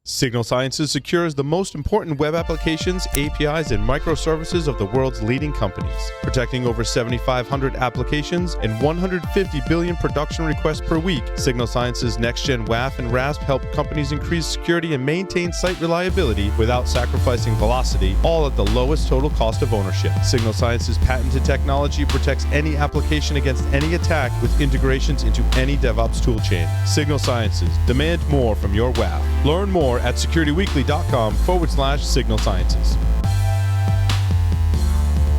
Signal Sciences secures the most important web applications, APIs, and microservices of the world's leading companies. Protecting over 7,500 applications and 150 billion production requests per week, Signal Sciences Next-Gen WAF and RASP help companies increase security and maintain site reliability without sacrificing velocity, all at the lowest total cost of ownership. Signal Sciences patented technology protects any application against any attack with integrations into any DevOps toolchain. Signal Sciences, demand more from your WAF. Learn more at securityweekly.com/Signal Sciences.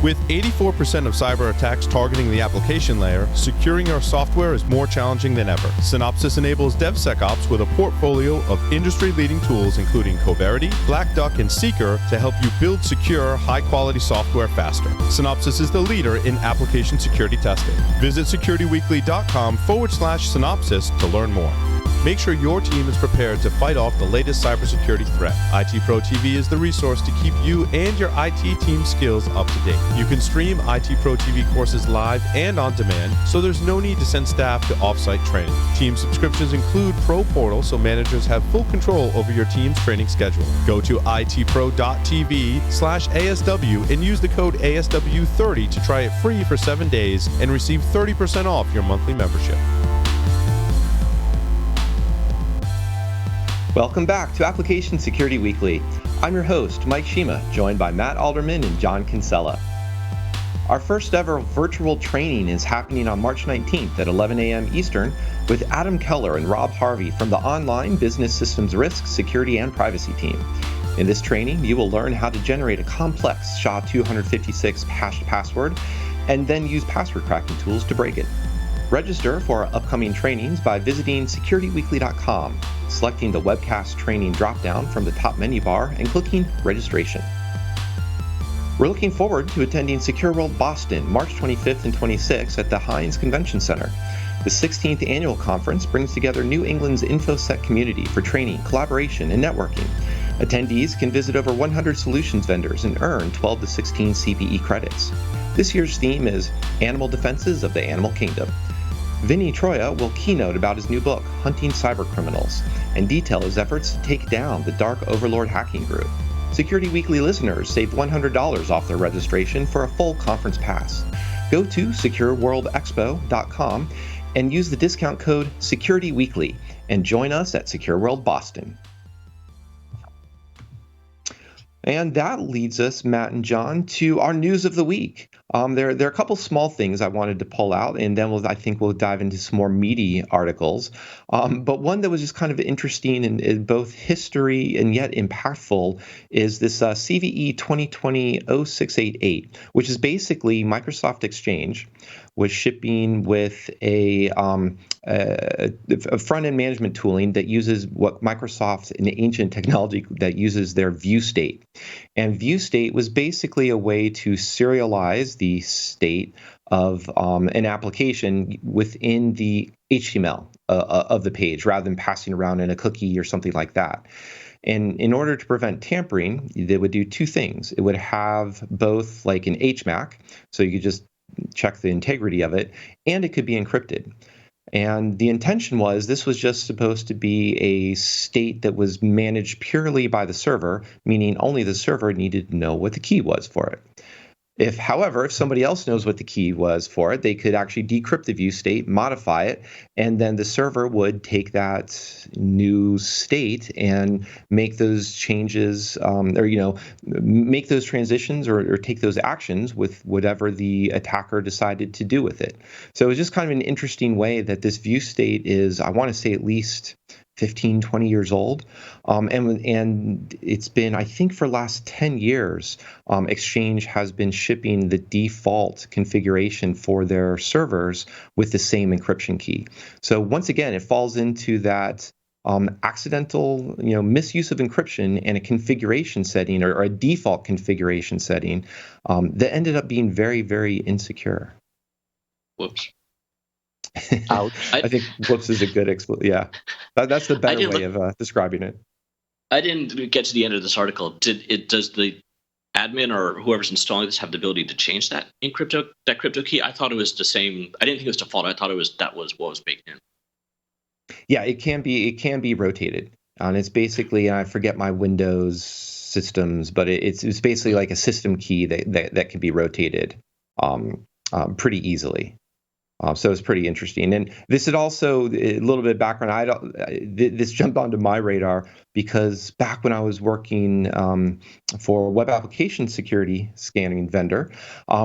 With 84% of cyber attacks targeting the application layer, securing your software is more challenging than ever. Synopsys enables DevSecOps with a portfolio of industry-leading tools including Coverity, Black Duck, and Seeker to help you build secure, high-quality software faster. Synopsys is the leader in application security testing. Visit securityweekly.com/Synopsys to learn more. Make sure your team is prepared to fight off the latest cybersecurity threat. IT Pro TV is the resource to keep you and your IT team skills up to date. You can stream IT Pro TV courses live and on demand, so there's no need to send staff to off-site training. Team subscriptions include Pro Portal, so managers have full control over your team's training schedule. Go to itpro.tv/ASW and use the code ASW30 to try it free for 7 days and receive 30% off your monthly membership. Welcome back to Application Security Weekly. I'm your host, Mike Shima, joined by Matt Alderman and John Kinsella. Our first ever virtual training is happening on March 19th at 11 a.m. Eastern with Adam Keller and Rob Harvey from the Online Business Systems Risk, Security, and Privacy team. In this training, you will learn how to generate a complex SHA-256 hashed password and then use password cracking tools to break it. Register for our upcoming trainings by visiting securityweekly.com, selecting the webcast training dropdown from the top menu bar and clicking registration. We're looking forward to attending Secure World Boston, March 25th and 26th at the Heinz Convention Center. The 16th annual conference brings together New England's InfoSec community for training, collaboration, and networking. Attendees can visit over 100 solutions vendors and earn 12 to 16 CVE credits. This year's theme is Animal Defenses of the Animal Kingdom. Vinny Troia will keynote about his new book, Hunting Cybercriminals, and detail his efforts to take down the Dark Overlord hacking group. Security Weekly listeners save $100 off their registration for a full conference pass. Go to secureworldexpo.com and use the discount code SecurityWeekly and join us at Secure World Boston. And that leads us, Matt and John, to our news of the week. There are a couple small things I wanted to pull out, and then I think we'll dive into some more meaty articles. But one that was just kind of interesting in both history and yet impactful is this CVE 2020-0688, which is basically Microsoft Exchange was shipping with a front-end management tooling that uses what Microsoft, an ancient technology that uses their view state. And view state was basically a way to serialize the state of an application within the HTML of the page rather than passing around in a cookie or something like that. And in order to prevent tampering, they would do two things. It would have both like an HMAC, so you could just check the integrity of it, and it could be encrypted. And the intention was this was just supposed to be a state that was managed purely by the server, meaning only the server needed to know what the key was for it. However, if somebody else knows what the key was for it, they could actually decrypt the view state, modify it, and then the server would take that new state and make those changes, make those transitions or take those actions with whatever the attacker decided to do with it. So it was just kind of an interesting way that this view state is, I want to say, at least 15, 20 years old. And it's been, I think for the last 10 years, Exchange has been shipping the default configuration for their servers with the same encryption key. So once again, it falls into that accidental misuse of encryption and a configuration setting or a default configuration setting that ended up being very, very insecure. Whoops. Ouch. I think whoops is a good yeah. That's the better way of describing it. I didn't get to the end of this article. Does the admin or whoever's installing this have the ability to change that crypto key? I thought it was the same. I didn't think it was default. I thought that was what was baked in. Yeah, it can be rotated. And it's basically, I forget my Windows systems, but it's basically like a system key that can be rotated pretty easily. So it's pretty interesting. And this had also a little bit of background. This jumped onto my radar because back when I was working for a web application security scanning vendor,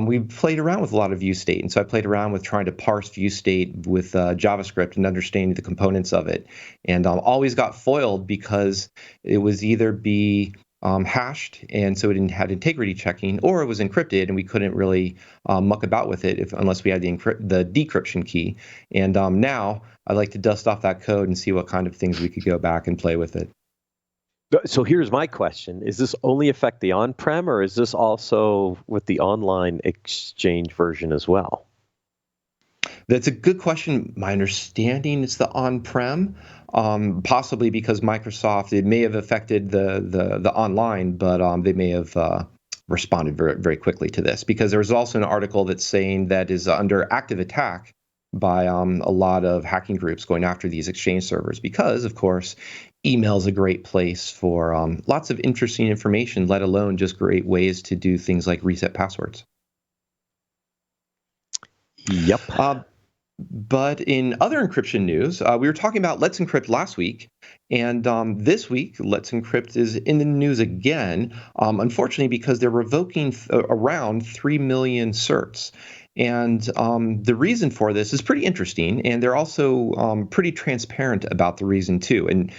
we played around with a lot of view state. And so I played around with trying to parse view state with JavaScript and understanding the components of it. And always got foiled because it was either be hashed, and so it didn't have integrity checking, or it was encrypted, and we couldn't really muck about with it unless we had the decryption key. And now I like to dust off that code and see what kind of things we could go back and play with it. So here's my question. Is this only affect the on-prem, or is this also with the online exchange version as well? That's a good question. My understanding is the on-prem, possibly because Microsoft, it may have affected the online, but they may have responded very, very quickly to this, because there's also an article that's saying that is under active attack by a lot of hacking groups going after these exchange servers, because, of course, email is a great place for lots of interesting information, let alone just great ways to do things like reset passwords. Yep. But in other encryption news, we were talking about Let's Encrypt last week, and this week, Let's Encrypt is in the news again, unfortunately, because they're revoking around 3 million certs. And the reason for this is pretty interesting, and they're also pretty transparent about the reason too, and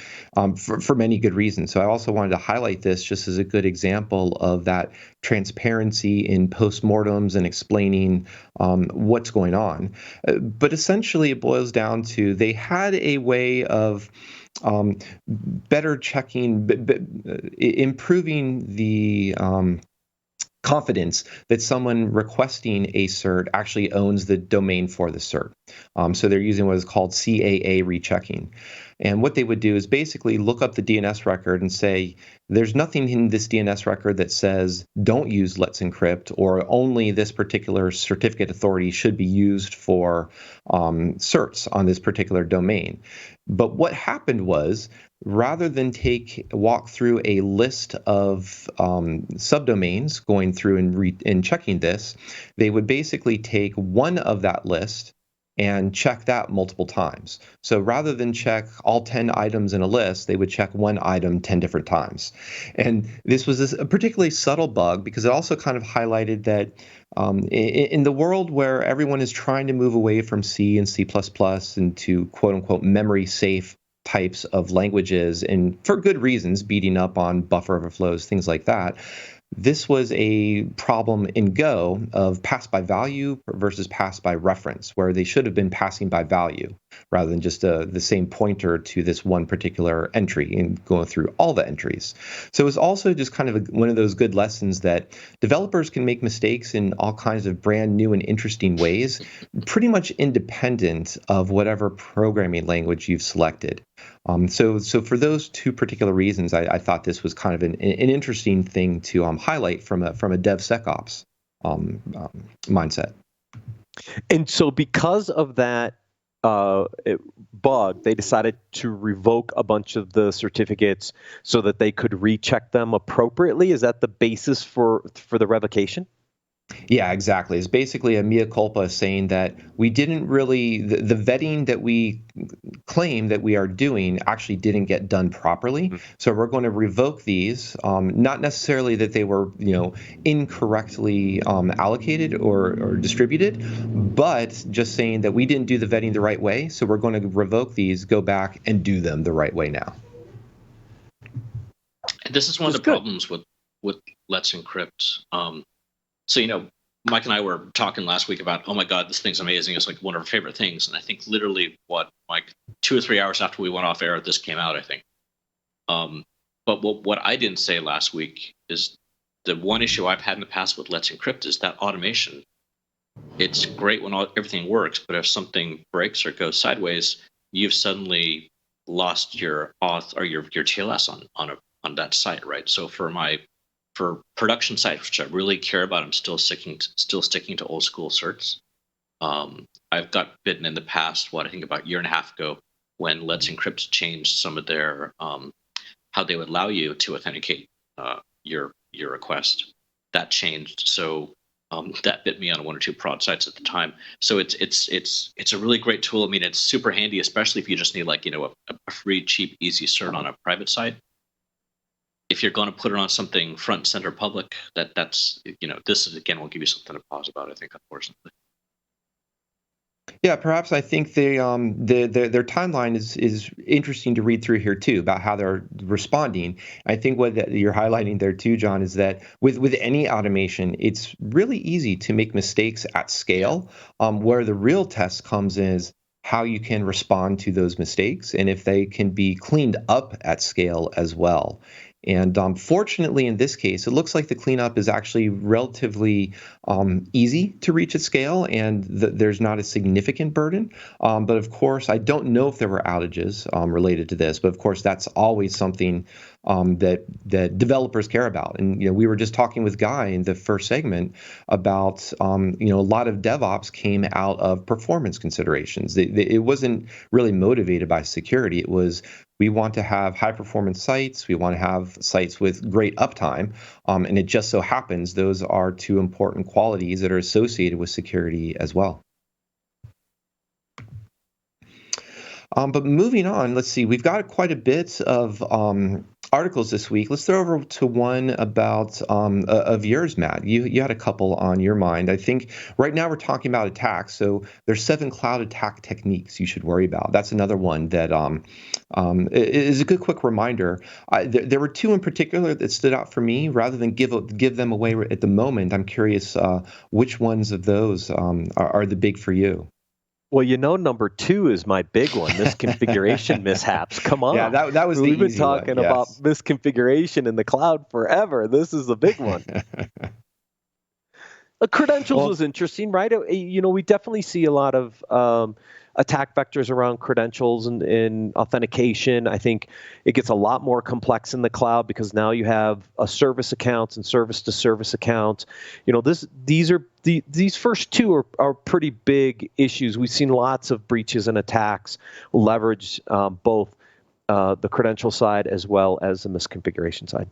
for many good reasons. So I also wanted to highlight this just as a good example of that transparency in postmortems and explaining what's going on. But essentially, it boils down to they had a way of better checking, improving the confidence that someone requesting a cert actually owns the domain for the cert. So they're using what is called CAA rechecking. And what they would do is basically look up the DNS record and say, there's nothing in this DNS record that says don't use Let's Encrypt, or only this particular certificate authority should be used for certs on this particular domain. But what happened was, rather than walk through a list of subdomains, going through and checking this, they would basically take one of that list and check that multiple times. So rather than check all 10 items in a list, they would check one item 10 different times. And this was a particularly subtle bug, because it also kind of highlighted that in the world where everyone is trying to move away from C and C++ into quote unquote memory safe types of languages, and for good reasons, beating up on buffer overflows, things like that. This was a problem in Go of pass by value versus pass by reference, where they should have been passing by value rather than just the same pointer to this one particular entry and going through all the entries. So it was also just kind of one of those good lessons that developers can make mistakes in all kinds of brand new and interesting ways, pretty much independent of whatever programming language you've selected. So for those two particular reasons, I thought this was kind of an interesting thing to highlight from a DevSecOps mindset. And so because of that bug, they decided to revoke a bunch of the certificates so that they could recheck them appropriately. Is that the basis for the revocation? Yeah, exactly. It's basically a mea culpa, saying that we didn't really, the vetting that we claim that we are doing actually didn't get done properly. Mm-hmm. So we're going to revoke these, not necessarily that they were, incorrectly allocated or distributed, but just saying that we didn't do the vetting the right way. So we're going to revoke these, go back and do them the right way now. This is one of the problems with Let's Encrypt. So, Mike and I were talking last week about, oh my God, this thing's amazing. It's like one of our favorite things. And I think literally, Mike, 2 or 3 hours after we went off air, this came out, I think. But what I didn't say last week is the one issue I've had in the past with Let's Encrypt is that automation. It's great when everything works, but if something breaks or goes sideways, you've suddenly lost your auth or your TLS on that site, right? So for production sites, which I really care about, I'm still sticking to old school certs. I've got bitten in the past, I think about a year and a half ago, when Let's Encrypt changed some of their how they would allow you to authenticate your request. That changed. So that bit me on one or two prod sites at the time. So it's a really great tool. I mean, it's super handy, especially if you just need a free, cheap, easy cert on a private site. If you're going to put it on something front and center public, that's this is, again, will give you something to pause about, I think, unfortunately. Yeah, perhaps I think their timeline is interesting to read through here too, about how they're responding. I think what you're highlighting there too, John, is that with any automation, it's really easy to make mistakes at scale. Where the real test comes is how you can respond to those mistakes and if they can be cleaned up at scale as well. And fortunately, in this case, it looks like the cleanup is actually relatively easy to reach at scale, and there's not a significant burden. But of course, I don't know if there were outages related to this. But of course, that's always something that developers care about. And we were just talking with Guy in the first segment about a lot of DevOps came out of performance considerations. It wasn't really motivated by security. It was, we want to have high performance sites. We want to have sites with great uptime. And it just so happens those are two important qualities that are associated with security as well. But moving on, let's see, we've got quite a bit of articles this week. Let's throw over to one about of yours, Matt. You had a couple on your mind. I think right now we're talking about attacks. So there's 7 cloud attack techniques you should worry about. That's another one that is a good quick reminder. There were 2 in particular that stood out for me. Rather than give them away at the moment, I'm curious which ones of those are the big for you. Well, number 2 is my big one, misconfiguration mishaps. Come on. Yeah, that was the easy one. We've been talking about misconfiguration in the cloud forever. This is the big one. Credentials was interesting, right? We definitely see a lot of attack vectors around credentials and authentication. I think it gets a lot more complex in the cloud because now you have a service accounts and service to service accounts. These first 2 are pretty big issues. We've seen lots of breaches and attacks leverage both the credential side as well as the misconfiguration side.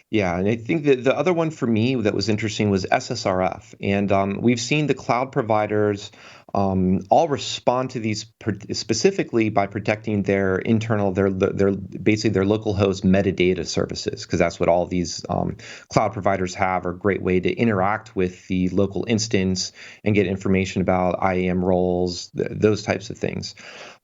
Yeah, and I think that the other one for me that was interesting was SSRF. And we've seen the cloud providers all respond to these specifically by protecting their internal, their basically their local host metadata services, because that's what all these cloud providers have, are a great way to interact with the local instance and get information about IAM roles, those types of things.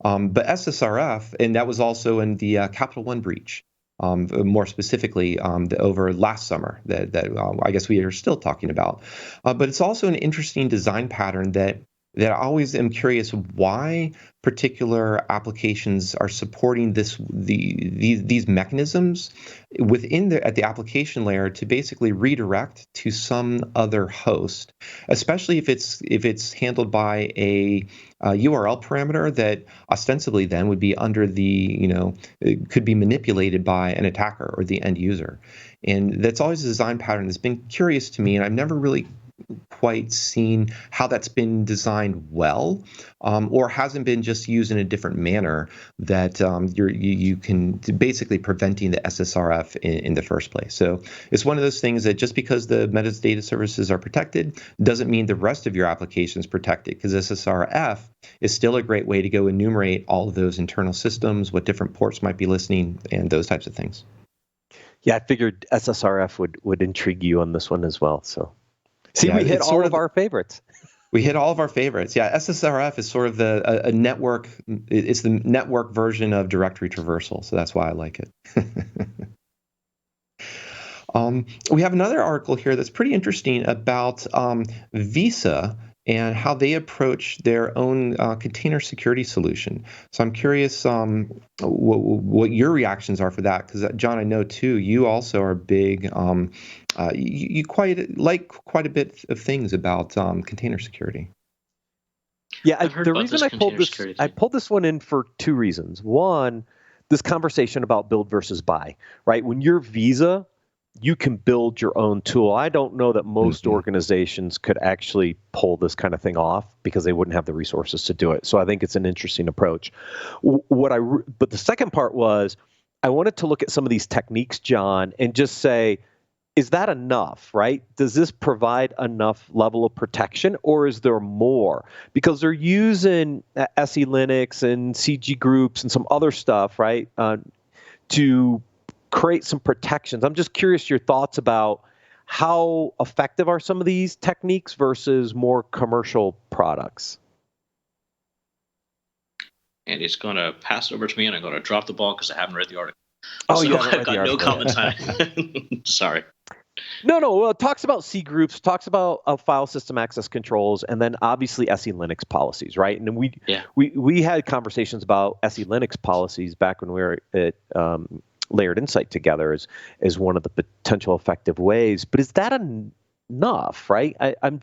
But SSRF, and that was also in the Capital One breach. More specifically over last summer that I guess we are still talking about. But it's also an interesting design pattern that I always am curious why particular applications are supporting these mechanisms within at the application layer to basically redirect to some other host, especially if it's handled by a URL parameter that ostensibly then would be under it could be manipulated by an attacker or the end user. And that's always a design pattern that's been curious to me, and I've never really quite seen how that's been designed well, or hasn't been just used in a different manner that you can basically preventing the SSRF in the first place. So it's one of those things that just because the metadata services are protected doesn't mean the rest of your application is protected, because SSRF is still a great way to go enumerate all of those internal systems, what different ports might be listening, and those types of things. Yeah, I figured SSRF would intrigue you on this one as well. So. See, we hit all of our favorites. We hit all of our favorites. Yeah, SSRF is sort of a network. It's the network version of directory traversal, so that's why I like it. We have another article here that's pretty interesting about Visa and how they approach their own container security solution. So I'm curious what your reactions are for that, because John, I know too, you also are big. You quite a bit of things about container security. Yeah, the reason I pulled this one in for 2 reasons. One, this conversation about build versus buy, right? When you're Visa, you can build your own tool. I don't know that most organizations could actually pull this kind of thing off because they wouldn't have the resources to do it. So I think it's an interesting approach. But the second part was, I wanted to look at some of these techniques, John, and just say, is that enough, right? Does this provide enough level of protection, or is there more? Because they're using SE Linux and CG groups and some other stuff, right, to create some protections. I'm just curious your thoughts about how effective are some of these techniques versus more commercial products? And it's going to pass over to me, and I'm going to drop the ball because I haven't read the article. Oh, you haven't read the article. I've got no comments on it. Sorry. No. Well, it talks about C groups, talks about file system access controls, and then obviously SE Linux policies, right? And we had conversations about SE Linux policies back when we were at Layered Insight together as one of the potential effective ways. But is that enough, right? I'm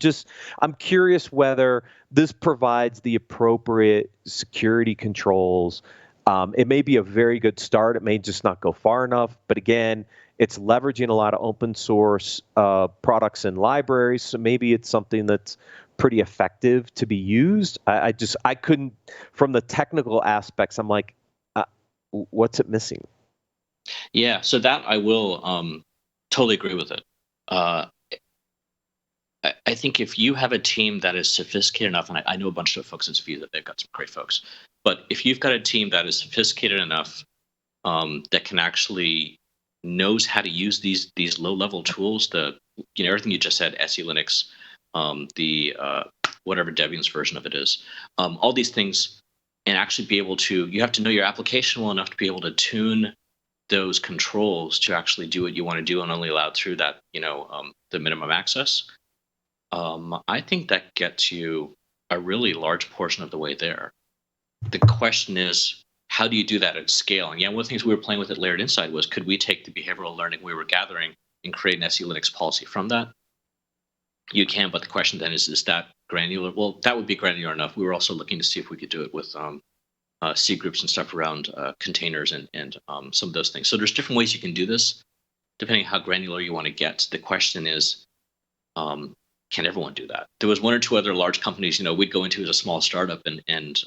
curious whether this provides the appropriate security controls. It may be a very good start. It may just not go far enough. But again, it's leveraging a lot of open source products and libraries. So maybe it's something that's pretty effective to be used. I couldn't, from the technical aspects, I'm like, what's it missing? Yeah, so that I will totally agree with it. I think if you have a team that is sophisticated enough, and I know a bunch of folks at Visa, they've got some great folks, but if you've got a team that is sophisticated enough that can actually knows how to use these low-level tools, everything you just said, SE Linux, the whatever Debian's version of it is, all these things, and actually be able to, you have to know your application well enough to be able to tune those controls to actually do what you want to do and only allowed through that, the minimum access. I think that gets you a really large portion of the way there. The question is, how do you do that at scale? And one of the things we were playing with at Layered Insight was, could we take the behavioral learning we were gathering and create an SE Linux policy from that? You can, but the question then is that granular? Well, that would be granular enough. We were also looking to see if we could do it with C groups and stuff around containers and some of those things. So there's different ways you can do this, depending on how granular you want to get. The question is, can everyone do that? There was one or two other large companies, we'd go into as a small startup and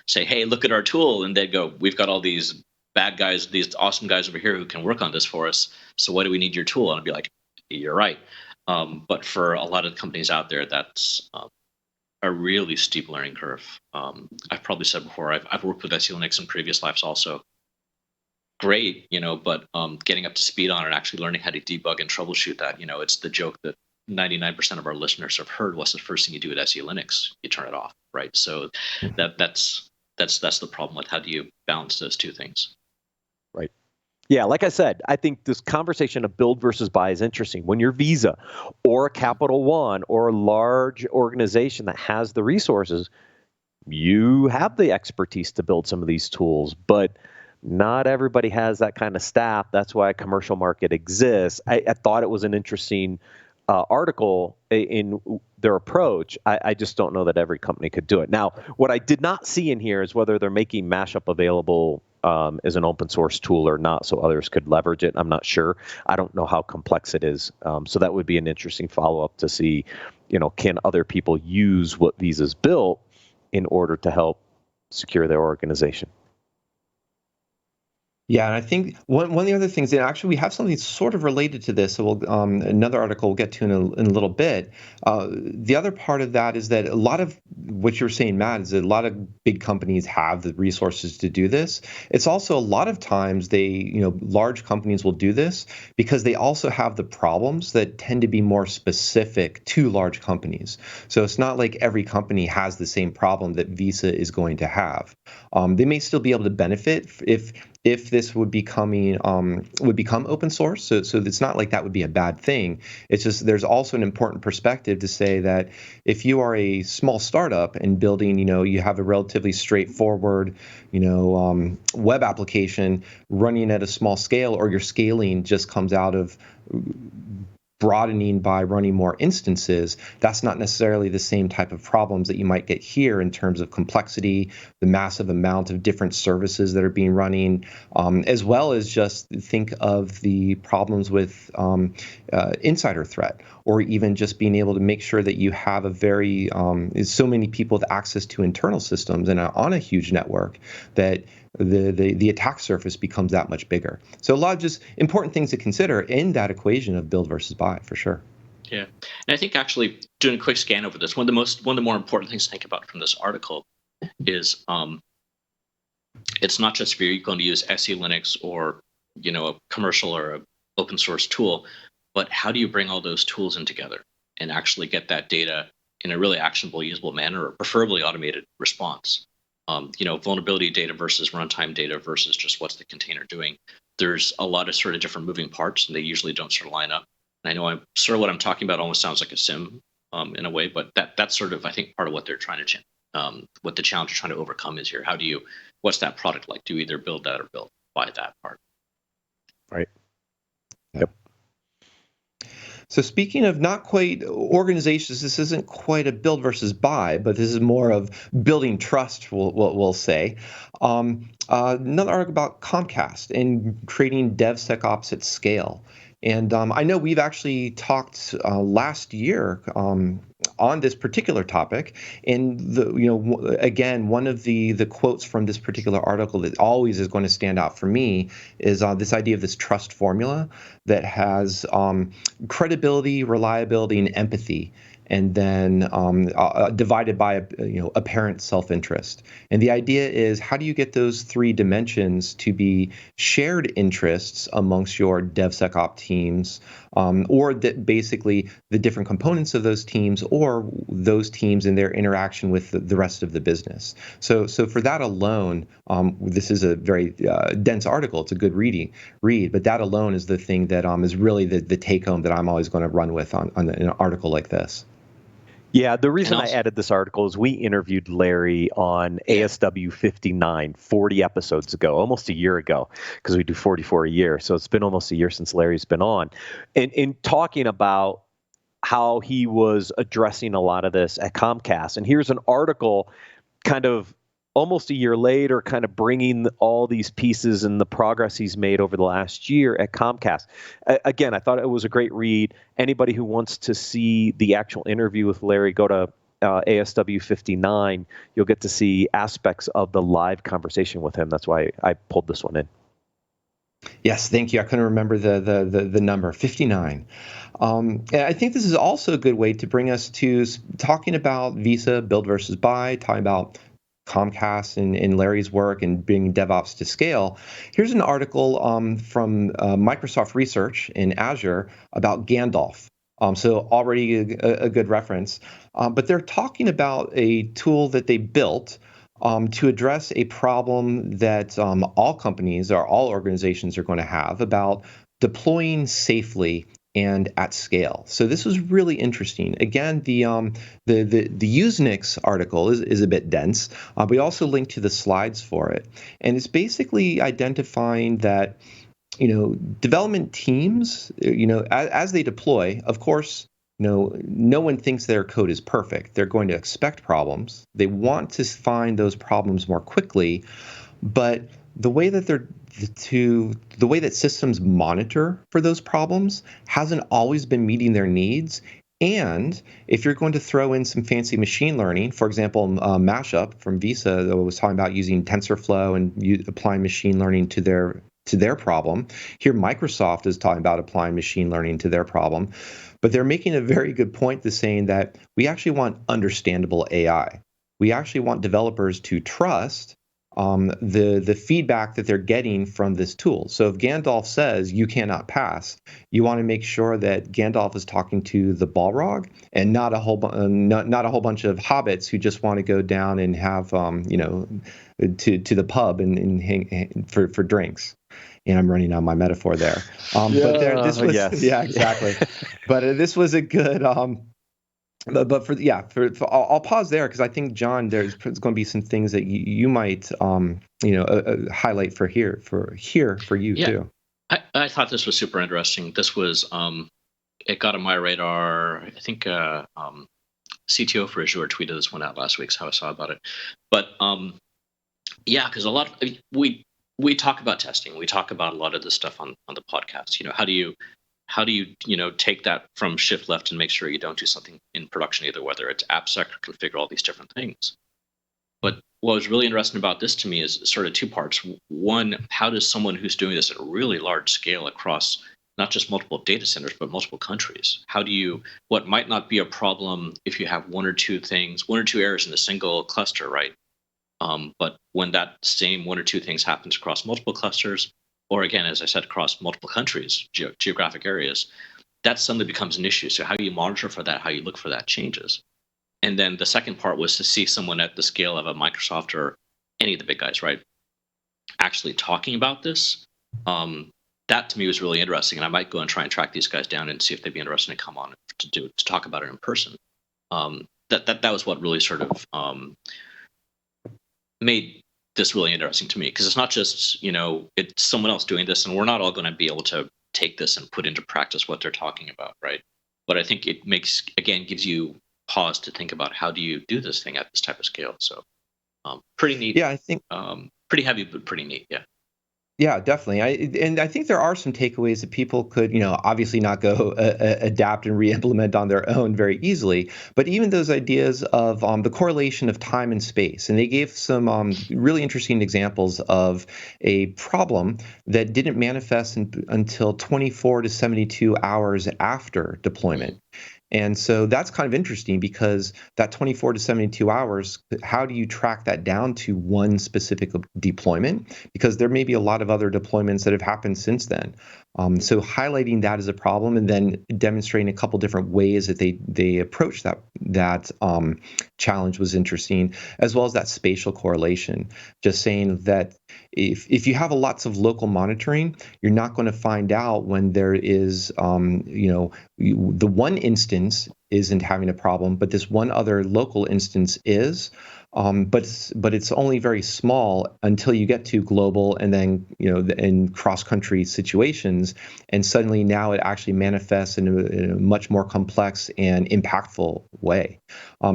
say, hey, look at our tool. And they'd go, we've got all these bad guys, these awesome guys over here who can work on this for us. So why do we need your tool? And I'd be like, you're right. But for a lot of companies out there, that's a really steep learning curve. I've probably said before, I've worked with SE Linux in previous lives also. Great, but getting up to speed on it and actually learning how to debug and troubleshoot that, it's the joke that 99% of our listeners have heard. What's the first thing you do with SE Linux? You turn it off, right? So that's the problem with how do you balance those two things. Right. Yeah, like I said, I think this conversation of build versus buy is interesting. When you're Visa or a Capital One or a large organization that has the resources, you have the expertise to build some of these tools, but not everybody has that kind of staff. That's why a commercial market exists. I thought it was an interesting article in their approach. I just don't know that every company could do it. Now, what I did not see in here is whether they're making Mashup available as an open source tool or not, so others could leverage it. I'm not sure. I don't know how complex it is. So that would be an interesting follow-up to see, can other people use what Visa's built in order to help secure their organization? Yeah, and I think one of the other things, and actually we have something sort of related to this, so we'll another article we'll get to in a little bit. The other part of that is that a lot of what you're saying, Matt, is that a lot of big companies have the resources to do this. It's also a lot of times large companies will do this because they also have the problems that tend to be more specific to large companies. So it's not like every company has the same problem that Visa is going to have. They may still be able to benefit if this would become open source. So it's not like that would be a bad thing. It's just there's also an important perspective to say that if you are a small startup and building, you have a relatively straightforward, web application running at a small scale, or your scaling just comes out of broadening by running more instances, that's not necessarily the same type of problems that you might get here in terms of complexity, the massive amount of different services that are being running, as well as just think of the problems with insider threat, or even just being able to make sure that you have a very so many people with access to internal systems and on a huge network that the attack surface becomes that much bigger. So a lot of just important things to consider in that equation of build versus buy, for sure. Yeah, and I think actually doing a quick scan over this, one of the more important things to think about from this article is it's not just if you're going to use SE Linux or a commercial or a open source tool, but how do you bring all those tools in together and actually get that data in a really actionable, usable manner, or preferably automated response? Vulnerability data versus runtime data versus just what's the container doing. There's a lot of sort of different moving parts, and they usually don't sort of line up. And I know I'm sort of what I'm talking about almost sounds like a sim in a way, but that's sort of, I think, part of what they're trying to what the challenge they're trying to overcome is here. What's that product like? Do you either build that or buy that part? Right. Yep. So speaking of not quite organizations, this isn't quite a build versus buy, but this is more of building trust, we'll say. Another article about Comcast and creating DevSecOps at scale. And I know we've actually talked last year on this particular topic, and again, one of the quotes from this particular article that always is going to stand out for me is this idea of this trust formula that has credibility, reliability, and empathy, and then divided by apparent self-interest. And the idea is, how do you get those three dimensions to be shared interests amongst your DevSecOps teams, or that basically the different components of those teams, or those teams in their interaction with the rest of the business. So for that alone, this is a very dense article. It's a good read, but that alone is the thing that is really the take-home that I'm always going to run with on an article like this. Yeah, the reason I added this article is we interviewed Larry on ASW 59 40 episodes ago, almost a year ago, because we do 44 a year. So it's been almost a year since Larry's been on. And in talking about how he was addressing a lot of this at Comcast. And here's an article kind of almost a year later, kind of bringing all these pieces and the progress he's made over the last year at Comcast. Again, I thought it was a great read. Anybody who wants to see the actual interview with Larry, go to ASW 59. You'll get to see aspects of the live conversation with him. That's why I pulled this one in. Yes, thank you. I couldn't remember the number, 59. And I think this is also a good way to bring us to talking about Visa, build versus buy, talking about Comcast and Larry's work and bringing DevOps to scale. Here's an article from Microsoft Research in Azure about Gandalf. So already a good reference. But they're talking about a tool that they built to address a problem that all companies or all organizations are going to have about deploying safely and at scale. So this was really interesting. Again, the Usenix article is a bit dense. We also linked to the slides for it, and it's basically identifying that development teams, as they deploy, of course, no one thinks their code is perfect. They're going to expect problems. They want to find those problems more quickly, but the way that the way that systems monitor for those problems hasn't always been meeting their needs. And if you're going to throw in some fancy machine learning, for example, Mashup from Visa that was talking about using TensorFlow and applying machine learning to their problem. Here, Microsoft is talking about applying machine learning to their problem. But they're making a very good point to saying that we actually want understandable AI. We actually want developers to trust the feedback that they're getting from this tool. So if Gandalf says you cannot pass, you want to make sure that Gandalf is talking to the Balrog and not a whole bunch of hobbits who just want to go down and have to the pub and hang for drinks. And I'm running out my metaphor there. But this was exactly. But this was a good. I'll pause there because I think, John, there's going to be some things that you might highlight for you too. I thought this was super interesting. This was it got on my radar. I think CTO for Azure tweeted this one out last week, so I saw about it. But because we talk about testing. We talk about a lot of this stuff on the podcast. How do you take that from shift left and make sure you don't do something in production either, whether it's AppSec or configure all these different things. But what was really interesting about this to me is sort of two parts. One, how does someone who's doing this at a really large scale across not just multiple data centers, but multiple countries, what might not be a problem if you have one or two errors in a single cluster, right? But when that same one or two things happens across multiple clusters, or again, as I said, across multiple countries, geographic areas, that suddenly becomes an issue. So how you monitor for that, how you look for that changes. And then the second part was to see someone at the scale of a Microsoft or any of the big guys, right, actually talking about this. That to me was really interesting, and I might go and try and track these guys down and see if they'd be interested to come on to talk about it in person. That was what really sort of made this really interesting to me, because it's not just it's someone else doing this, and we're not all going to be able to take this and put into practice what they're talking about, right? But I think it gives you pause to think about how do you do this thing at this type of scale. So pretty neat. Yeah, I think pretty heavy, but pretty neat. Yeah. Yeah, definitely. I think there are some takeaways that people could, obviously not go adapt and re-implement on their own very easily. But even those ideas of the correlation of time and space, and they gave some really interesting examples of a problem that didn't manifest until 24 to 72 hours after deployment. And so that's kind of interesting, because that 24 to 72 hours, how do you track that down to one specific deployment? Because there may be a lot of other deployments that have happened since then. So highlighting that as a problem, and then demonstrating a couple different ways that they approach that challenge was interesting, as well as that spatial correlation. Just saying that if you have lots of local monitoring, you're not going to find out when there is, the one instance isn't having a problem, but this one other local instance is. But it's only very small until you get to global, and then in cross-country situations, and suddenly now it actually manifests in a much more complex and impactful way.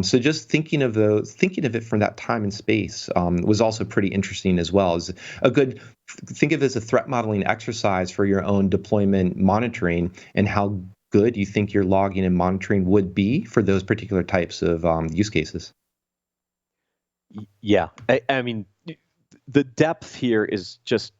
So just thinking of it from that time and space was also pretty interesting as well. As think of it as a threat modeling exercise for your own deployment monitoring, and how good you think your logging and monitoring would be for those particular types of use cases. Yeah, I mean, the depth here is just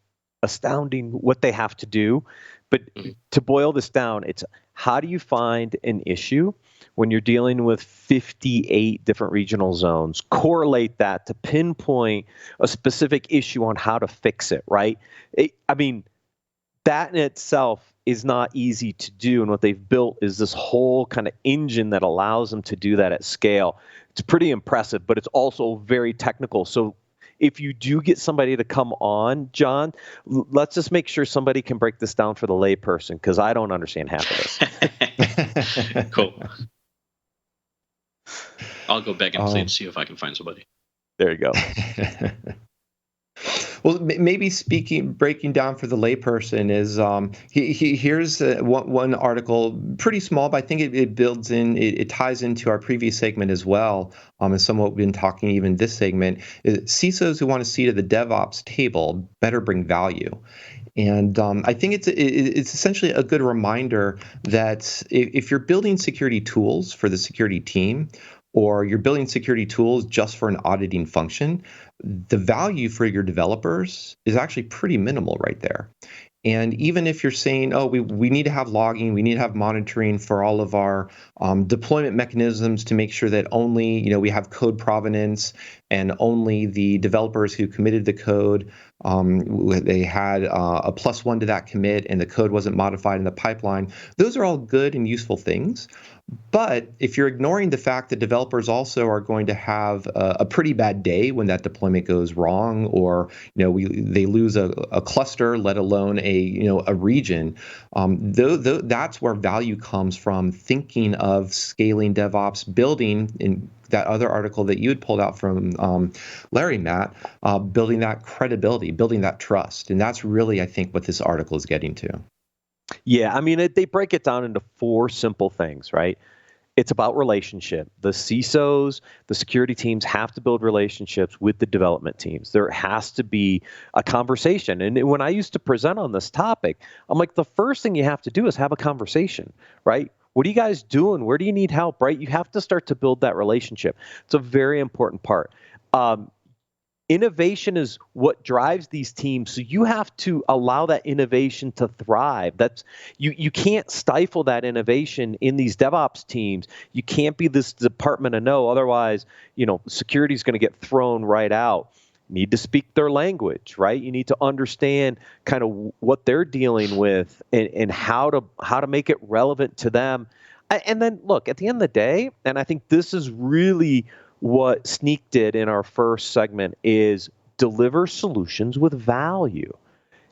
astounding what they have to do. But to boil this down, it's how do you find an issue when you're dealing with 58 different regional zones, correlate that to pinpoint a specific issue on how to fix it, right? That in itself is not easy to do. And what they've built is this whole kind of engine that allows them to do that at scale. It's pretty impressive, but it's also very technical. So if you do get somebody to come on, John, let's just make sure somebody can break this down for the layperson, because I don't understand half of this. Cool. I'll go back and plead and see if I can find somebody. There you go. Well, maybe breaking down for the layperson is here's one article, pretty small, but I think it builds in, it ties into our previous segment as well, and some of what we've been talking even this segment. CISOs who want a seat at the DevOps table better bring value. And I think it's essentially a good reminder that if you're building security tools for the security team, or you're building security tools just for an auditing function, the value for your developers is actually pretty minimal right there. And even if you're saying, oh, we need to have logging, we need to have monitoring for all of our deployment mechanisms to make sure that only we have code provenance, and only the developers who committed the code, they had a +1 to that commit, and the code wasn't modified in the pipeline. Those are all good and useful things. But if you're ignoring the fact that developers also are going to have a pretty bad day when that deployment goes wrong, or they lose a cluster, let alone a region, that's where value comes from. Thinking of scaling DevOps, building in that other article that you had pulled out from Larry, Matt, building that credibility, building that trust, and that's really, I think, what this article is getting to. Yeah, I mean, they break it down into 4 simple things, right? It's about relationship. The CISOs, the security teams have to build relationships with the development teams. There has to be a conversation. And when I used to present on this topic, I'm like, the first thing you have to do is have a conversation, right? What are you guys doing? Where do you need help, right? You have to start to build that relationship. It's a very important part. Innovation is what drives these teams, so you have to allow that innovation to thrive. That's you can't stifle that innovation in these DevOps teams. You can't be this department of no, otherwise, security is going to get thrown right out. You need to speak their language, right? You need to understand kind of what they're dealing with and how to make it relevant to them. And then look, at the end of the day, and I think this is really what Sneak did in our first segment, is deliver solutions with value.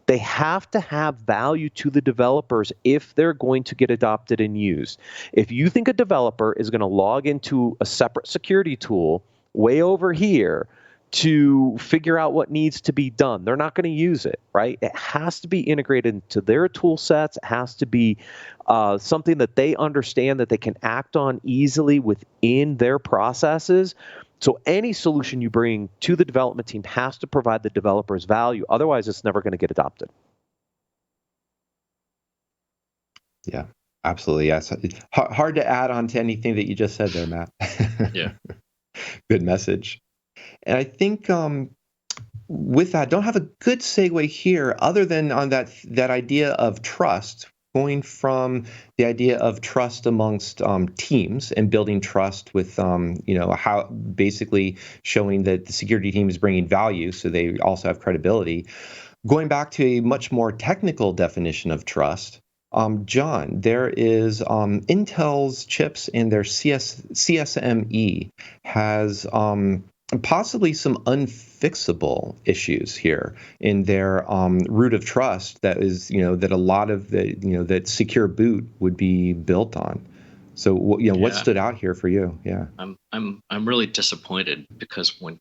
They have to have value to the developers if they're going to get adopted and used. If you think a developer is going to log into a separate security tool way over here to figure out what needs to be done, they're not going to use it, right? It has to be integrated into their tool sets. It has to be something that they understand that they can act on easily within their processes. So any solution you bring to the development team has to provide the developers value. Otherwise, it's never going to get adopted. Yeah, absolutely. Yes. Hard to add on to anything that you just said there, Matt. Yeah. Good message. And I think with that, don't have a good segue here other than on that idea of trust, going from the idea of trust amongst teams and building trust with, how basically showing that the security team is bringing value so they also have credibility. Going back to a much more technical definition of trust, John, there is Intel's chips and their CSME has possibly some unfixable issues here in their root of trust that is, that a lot of the, that secure boot would be built on. So, what stood out here for you? Yeah, I'm really disappointed because when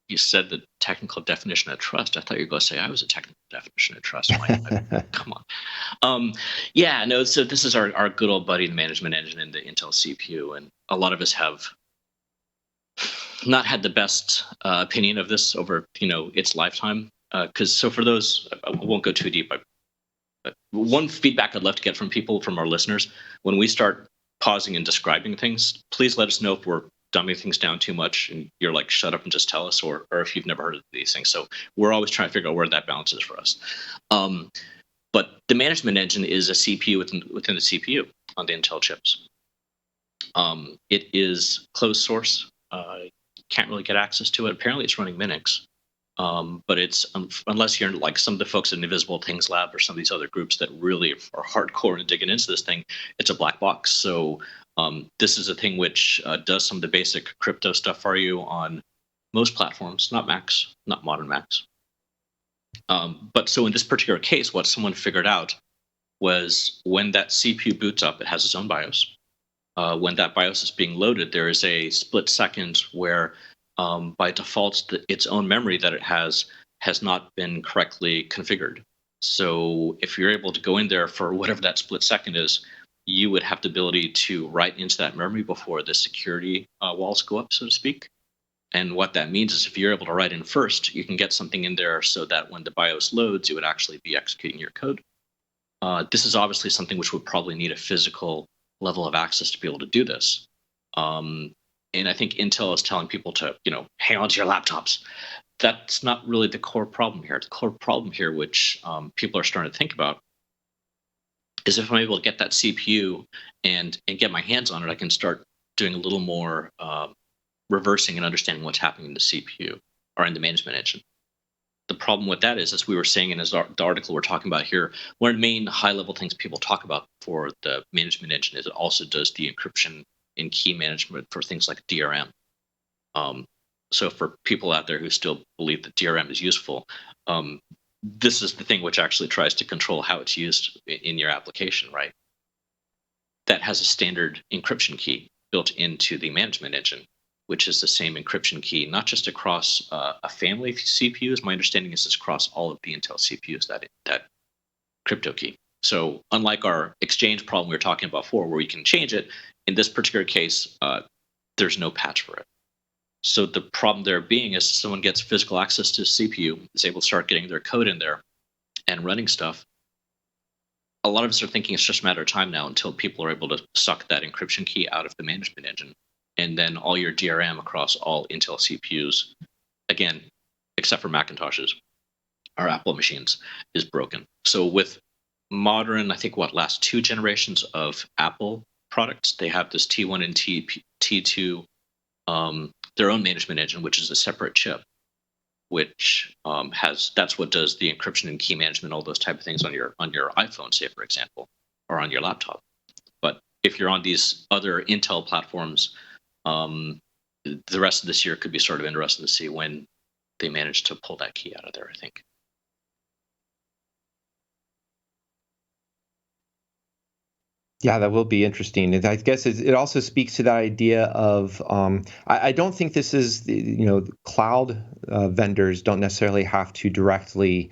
you said the technical definition of trust, I thought you were going to say I was a technical definition of trust. Come on. So this is our good old buddy, the management engine in the Intel CPU, and a lot of us have not had the best opinion of this over its lifetime. So for those, I won't go too deep. But one feedback I'd love to get from people, from our listeners, when we start pausing and describing things, please let us know if we're dumbing things down too much and you're like, shut up and just tell us, or if you've never heard of these things. So we're always trying to figure out where that balance is for us. But the management engine is a CPU within the CPU on the Intel chips. It is closed source. Can't really get access to it. Apparently it's running Minix. But it's unless you're like some of the folks at Invisible Things Lab or some of these other groups that really are hardcore and digging into this thing, it's a black box. So this is a thing which does some of the basic crypto stuff for you on most platforms, not Macs, not modern Macs. But so in this particular case, what someone figured out was when that CPU boots up, it has its own BIOS. When that BIOS is being loaded, there is a split second where by default, its own memory that it has not been correctly configured. So if you're able to go in there for whatever that split second is, you would have the ability to write into that memory before the security walls go up, so to speak. And what that means is if you're able to write in first, you can get something in there so that when the BIOS loads, it would actually be executing your code. This is obviously something which would probably need a physical level of access to be able to do this. And I think Intel is telling people to, hang on to your laptops. That's not really the core problem here. The core problem here, which people are starting to think about, is if I'm able to get that CPU and get my hands on it, I can start doing a little more reversing and understanding what's happening in the CPU or in the management engine. The problem with that is, as we were saying in the article we're talking about here, one of the main high-level things people talk about for the management engine is it also does the encryption and key management for things like DRM. So for people out there who still believe that DRM is useful, this is the thing which actually tries to control how it's used in your application, right? That has a standard encryption key built into the management engine, which is the same encryption key, not just across a family of CPUs. My understanding is it's across all of the Intel CPUs, that crypto key. So unlike our exchange problem we were talking about before, where we can change it, in this particular case, there's no patch for it. So the problem there being is someone gets physical access to the CPU, is able to start getting their code in there and running stuff. A lot of us are thinking it's just a matter of time now until people are able to suck that encryption key out of the management engine. And then all your DRM across all Intel CPUs, again, except for Macintoshes, our Apple machines, is broken. So with modern, I think last 2 generations of Apple products, they have this T1 and T2, their own management engine, which is a separate chip, which that's what does the encryption and key management, all those type of things on your iPhone, say for example, or on your laptop. But if you're on these other Intel platforms, the rest of this year could be sort of interesting to see when they manage to pull that key out of there, I think. Yeah, that will be interesting. And I guess it also speaks to that idea of I don't think this is, cloud vendors don't necessarily have to directly,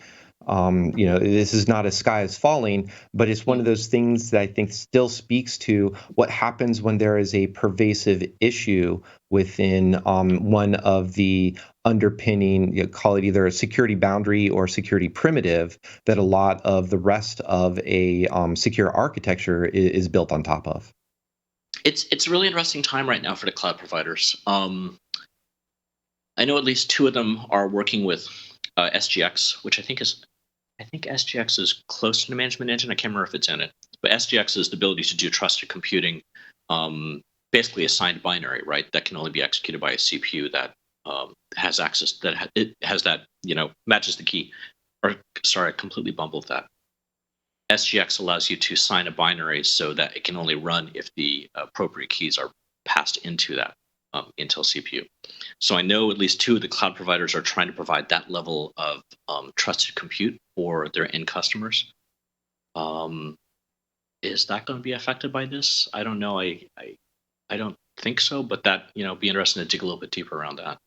this is not a sky is falling, but it's one of those things that I think still speaks to what happens when there is a pervasive issue within one of the underpinning, call it either a security boundary or security primitive that a lot of the rest of a secure architecture is built on top of. It's a really interesting time right now for the cloud providers. I know at least 2 of them are working with SGX, which I think SGX is close to the management engine. I can't remember if it's in it, but SGX is the ability to do trusted computing, basically a signed binary, right? That can only be executed by a CPU that has access, it has that, matches the key. Or sorry, I completely bumbled that. SGX allows you to sign a binary so that it can only run if the appropriate keys are passed into that Intel CPU. So I know at least 2 of the cloud providers are trying to provide that level of trusted compute for their end customers. Is that going to be affected by this? I don't know. I don't think so, but that, be interesting to dig a little bit deeper around that.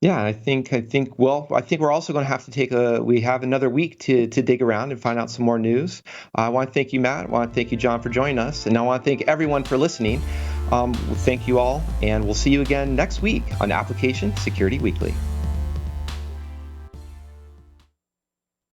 Yeah, I think we're also going to have to we have another week to dig around and find out some more news. I want to thank you, Matt. I want to thank you, John, for joining us. And I want to thank everyone for listening. Thank you all, and we'll see you again next week on Application Security Weekly.